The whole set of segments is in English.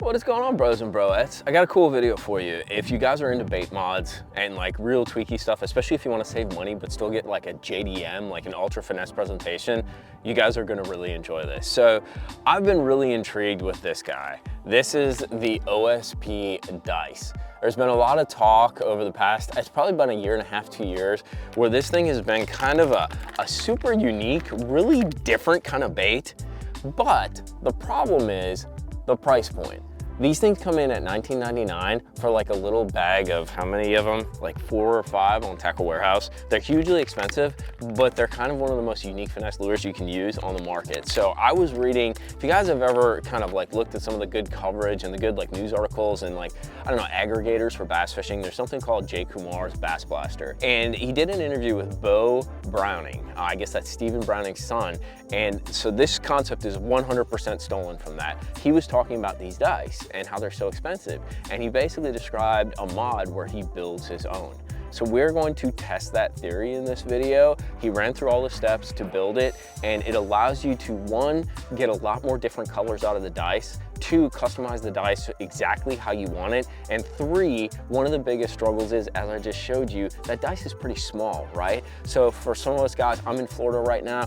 What is going on, bros and broettes? I got a cool video for you. If you guys are into bait mods and like real tweaky stuff, especially if you want to save money but still get like a JDM, like an ultra finesse presentation, you guys are going to really enjoy this. So I've been really intrigued with this guy. This is the OSP Dice. There's been a lot of talk over the past, it's probably been a year and a half, 2 years, where this thing has been kind of a super unique, really different kind of bait. But the problem is the price point. These things come in at $19.99 for like a little bag of how many of them? Like 4 or 5 on Tackle Warehouse. They're hugely expensive, but they're kind of one of the most unique finesse lures you can use on the market. So I was reading, if you guys have ever kind of like looked at some of the good coverage and the good like news articles and like, I don't know, aggregators for bass fishing, there's something called Jay Kumar's Bass Blaster. And he did an interview with Beau Browning. I guess that's Stephen Browning's son. And so this concept is 100% stolen from that. He was talking about these dice and how they're so expensive. And he basically described a mod where he builds his own. So we're going to test that theory in this video. He ran through all the steps to build it, and it allows you to, 1, get a lot more different colors out of the dice, 2, customize the dice exactly how you want it, and 3, one of the biggest struggles is, as I just showed you, that dice is pretty small, right? So for some of us guys, I'm in Florida right now,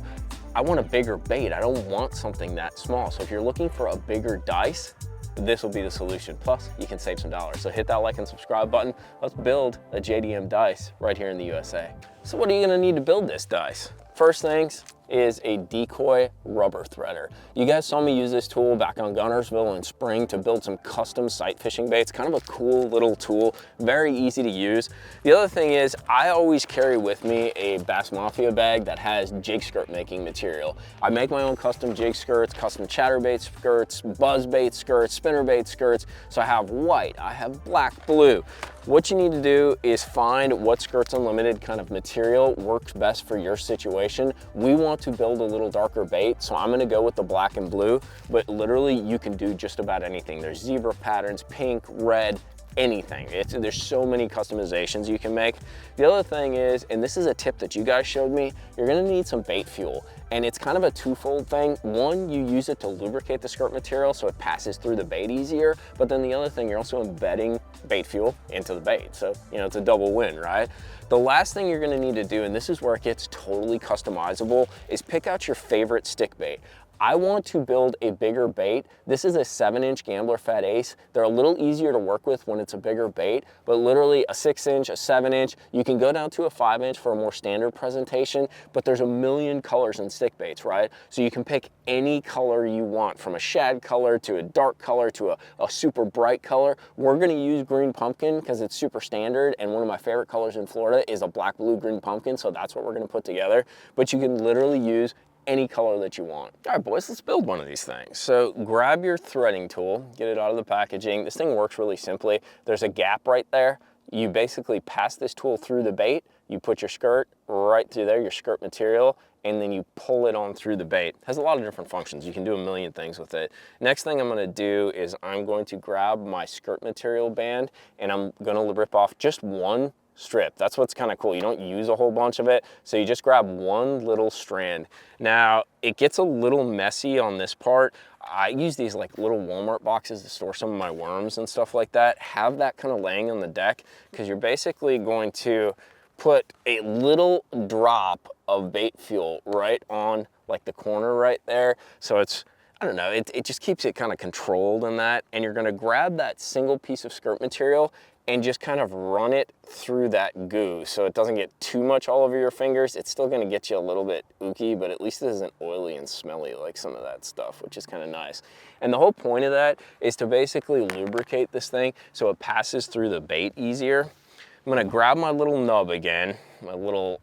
I want a bigger bait. I don't want something that small. So if you're looking for a bigger dice, this will be the solution. Plus, you can save some dollars. So hit that like and subscribe button. Let's build a JDM dice right here in the USA. So what are you gonna need to build this dice? First things is a decoy rubber threader. You guys saw me use this tool back on Gunnersville in spring to build some custom sight fishing baits. Kind of a cool little tool, very easy to use. The other thing is I always carry with me a Bass Mafia bag that has jig skirt making material. I make my own custom jig skirts, custom chatterbait skirts, buzz bait skirts, spinnerbait skirts. So I have white, I have black, blue. What you need to do is find what Skirts Unlimited kind of material works best for your situation. We want to build a little darker bait, so I'm gonna go with the black and blue, but literally you can do just about anything. There's zebra patterns, pink, red, anything. There's so many customizations you can make. The other thing is, and this is a tip that you guys showed me, you're gonna need some bait fuel. And it's kind of a twofold thing. One, you use it to lubricate the skirt material so it passes through the bait easier. But then the other thing, you're also embedding bait fuel into the bait. So, you know, it's a double win, right? The last thing you're gonna need to do, and this is where it gets totally customizable, is pick out your favorite stick bait. I want to build a bigger bait. This is a 7-inch Gambler Fat Ace. They're a little easier to work with when it's a bigger bait, but literally a 6-inch, a 7-inch, you can go down to a 5-inch for a more standard presentation, but there's a million colors in stick baits, right? So you can pick any color you want, from a shad color to a dark color to a super bright color. We're gonna use green pumpkin because it's super standard, and one of my favorite colors in Florida is a black, blue, green pumpkin, so that's what we're gonna put together. But you can literally use any color that you want. All right, boys, let's build one of these things. So grab your threading tool, get it out of the packaging. This thing works really simply. There's a gap right there. You basically pass this tool through the bait, you put your skirt right through there, your skirt material, and then you pull it on through the bait. It has a lot of different functions. You can do a million things with it. Next thing I'm gonna do is I'm going to grab my skirt material band and I'm gonna rip off just one strip. That's what's kind of cool. You don't use a whole bunch of it, so you just grab one little strand. Now, it gets a little messy on this part. I use these like little Walmart boxes to store some of my worms and stuff like that. Have that kind of laying on the deck, because you're basically going to put a little drop of bait fuel right on like the corner right there. So it's, I don't know, it just keeps it kind of controlled in that. And you're gonna grab that single piece of skirt material and just kind of run it through that goo so it doesn't get too much all over your fingers. It's still gonna get you a little bit ooky, but at least it isn't oily and smelly like some of that stuff, which is kind of nice. And the whole point of that is to basically lubricate this thing so it passes through the bait easier. I'm gonna grab my little nub again, my little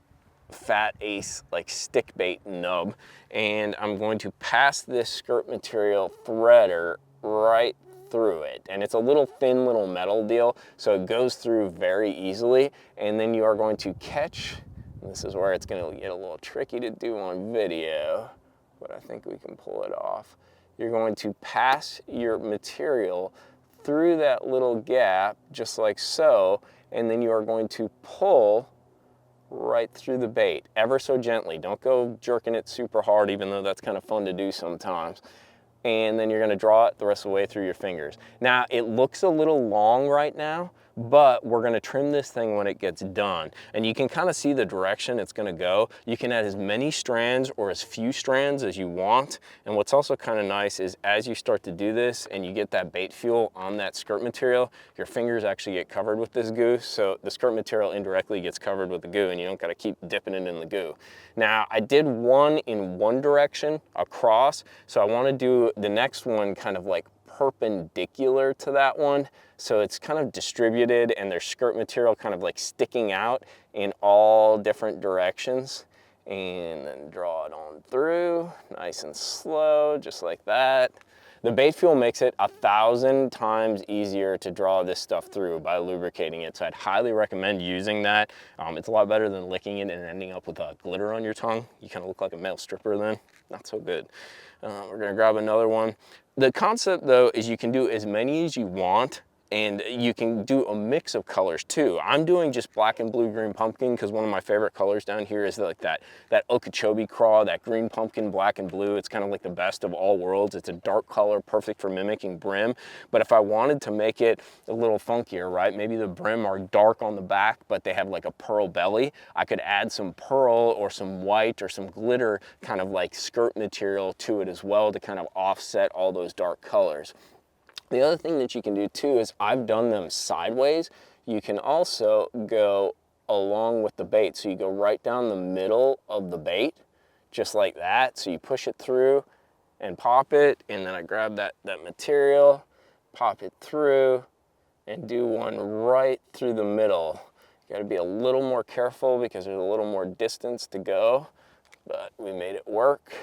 Fat Ace like stick bait nub, and I'm going to pass this skirt material threader right through it. And it's a little thin little metal deal, so it goes through very easily. And then you are going to catch, and this is where it's gonna get a little tricky to do on video, but I think we can pull it off. You're going to pass your material through that little gap, just like so, and then you are going to pull right through the bait, ever so gently. Don't go jerking it super hard, even though that's kind of fun to do sometimes. and then you're gonna draw it the rest of the way through your fingers. Now, it looks a little long right now, but we're gonna trim this thing when it gets done. And you can kind of see the direction it's gonna go. You can add as many strands or as few strands as you want. And what's also kind of nice is as you start to do this and you get that bait fuel on that skirt material, your fingers actually get covered with this goo. So the skirt material indirectly gets covered with the goo and you don't gotta keep dipping it in the goo. Now, I did one in one direction across, so I wanna do the next one kind of like perpendicular to that one. So it's kind of distributed and there's skirt material kind of like sticking out in all different directions. And then draw it on through, nice and slow, just like that. The bait fuel makes it 1,000 times easier to draw this stuff through by lubricating it. So I'd highly recommend using that. It's a lot better than licking it and ending up with glitter on your tongue. You kind of look like a male stripper then. Not so good. We're gonna grab another one. The concept though is you can do as many as you want, and you can do a mix of colors too. I'm doing just black and blue green pumpkin because one of my favorite colors down here is like that Okeechobee craw, that green pumpkin, black and blue. It's kind of like the best of all worlds. It's a dark color, perfect for mimicking brim. But if I wanted to make it a little funkier, right? Maybe the brim are dark on the back, but they have like a pearl belly. I could add some pearl or some white or some glitter kind of like skirt material to it as well to kind of offset all those dark colors. The other thing that you can do too is I've done them sideways. You can also go along with the bait. So you go right down the middle of the bait, just like that. So you push it through and pop it, and then I grab that material, pop it through, and do one right through the middle. You gotta be a little more careful because there's a little more distance to go, but we made it work.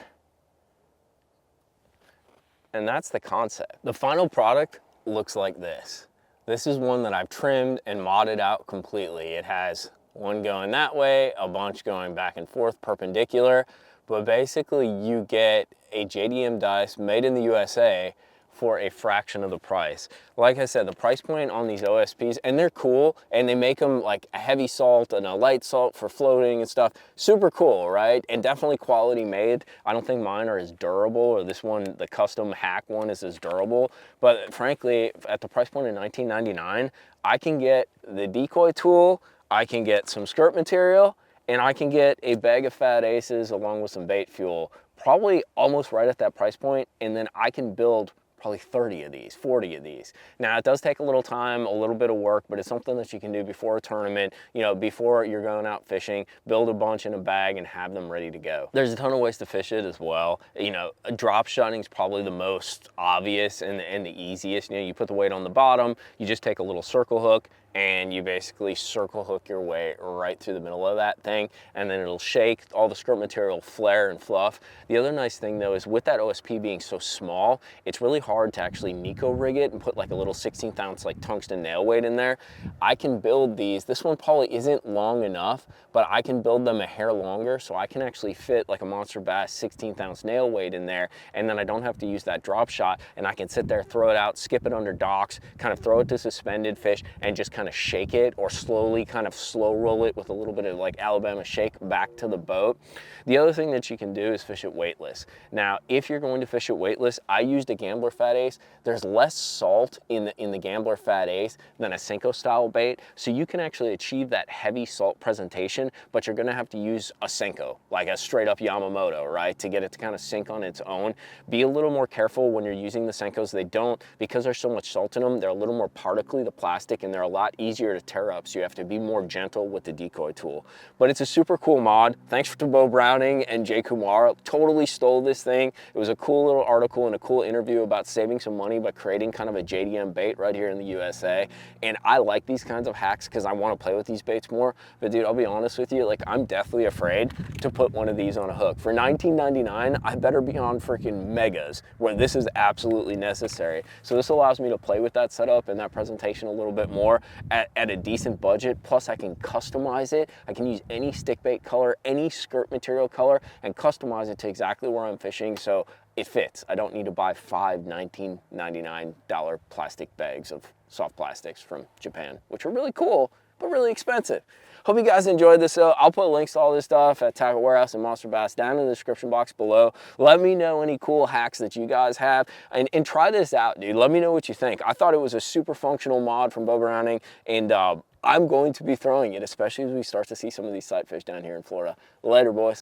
And that's the concept. The final product looks like this. This is one that I've trimmed and modded out completely. It has one going that way, a bunch going back and forth perpendicular, but basically you get a JDM dice made in the USA for a fraction of the price. Like I said, the price point on these OSPs, and they're cool, and they make them like a heavy salt and a light salt for floating and stuff. Super cool, right? And definitely quality made. I don't think mine are as durable, or this one, the custom hack one, is as durable. But frankly, at the price point of $19.99, I can get the decoy tool, I can get some skirt material, and I can get a bag of fat aces along with some bait fuel, probably almost right at that price point, and then I can build probably 30 of these, 40 of these. Now, it does take a little time, a little bit of work, but it's something that you can do before a tournament, you know, before you're going out fishing, build a bunch in a bag and have them ready to go. There's a ton of ways to fish it as well. You know, drop shotting is probably the most obvious and the easiest. You know, you put the weight on the bottom, you just take a little circle hook, and you basically circle hook your way right through the middle of that thing, and then it'll shake, all the skirt material will flare and fluff. The other nice thing though is with that OSP being so small, it's really hard to actually neko rig it and put like a little 16th ounce like tungsten nail weight in there. I can build these, this one probably isn't long enough, but I can build them a hair longer, so I can actually fit like a Monster Bass 16th ounce nail weight in there, and then I don't have to use that drop shot, and I can sit there, throw it out, skip it under docks, kind of throw it to suspended fish, and just kind of shake it, or slowly kind of slow roll it with a little bit of like Alabama shake back to the boat. The other thing that you can do is fish it weightless. Now, if you're going to fish it weightless, I used a Gambler Fat Ace. There's less salt in the Gambler Fat Ace than a Senko style bait, so you can actually achieve that heavy salt presentation, but you're gonna have to use a Senko, like a straight up Yamamoto, right, to get it to kind of sink on its own. Be a little more careful when you're using the Senkos. They don't, because there's so much salt in them, they're a little more particly, the plastic, and they're a lot easier to tear up, so you have to be more gentle with the decoy tool. But it's a super cool mod. Thanks to Beau Browning and Jay Kumar. Totally stole this thing. It was a cool little article and a cool interview about saving some money by creating kind of a JDM bait right here in the USA. And I like these kinds of hacks because I want to play with these baits more. But dude, I'll be honest with you, like I'm deathly afraid to put one of these on a hook. For $19.99, I better be on freaking Megas where this is absolutely necessary. So this allows me to play with that setup and that presentation a little bit more at a decent budget. Plus I can customize it. I can use any stick bait color, any skirt material color, and customize it to exactly where I'm fishing, so it fits. I don't need to buy 5 $19.99 plastic bags of soft plastics from Japan, which are really cool, but really expensive. Hope you guys enjoyed this. I'll put links to all this stuff at Tackle Warehouse and Monster Bass down in the description box below. Let me know any cool hacks that you guys have, and try this out, dude. Let me know what you think. I thought it was a super functional mod from Beau Browning, and I'm going to be throwing it, especially as we start to see some of these sightfish down here in Florida. Later, boys.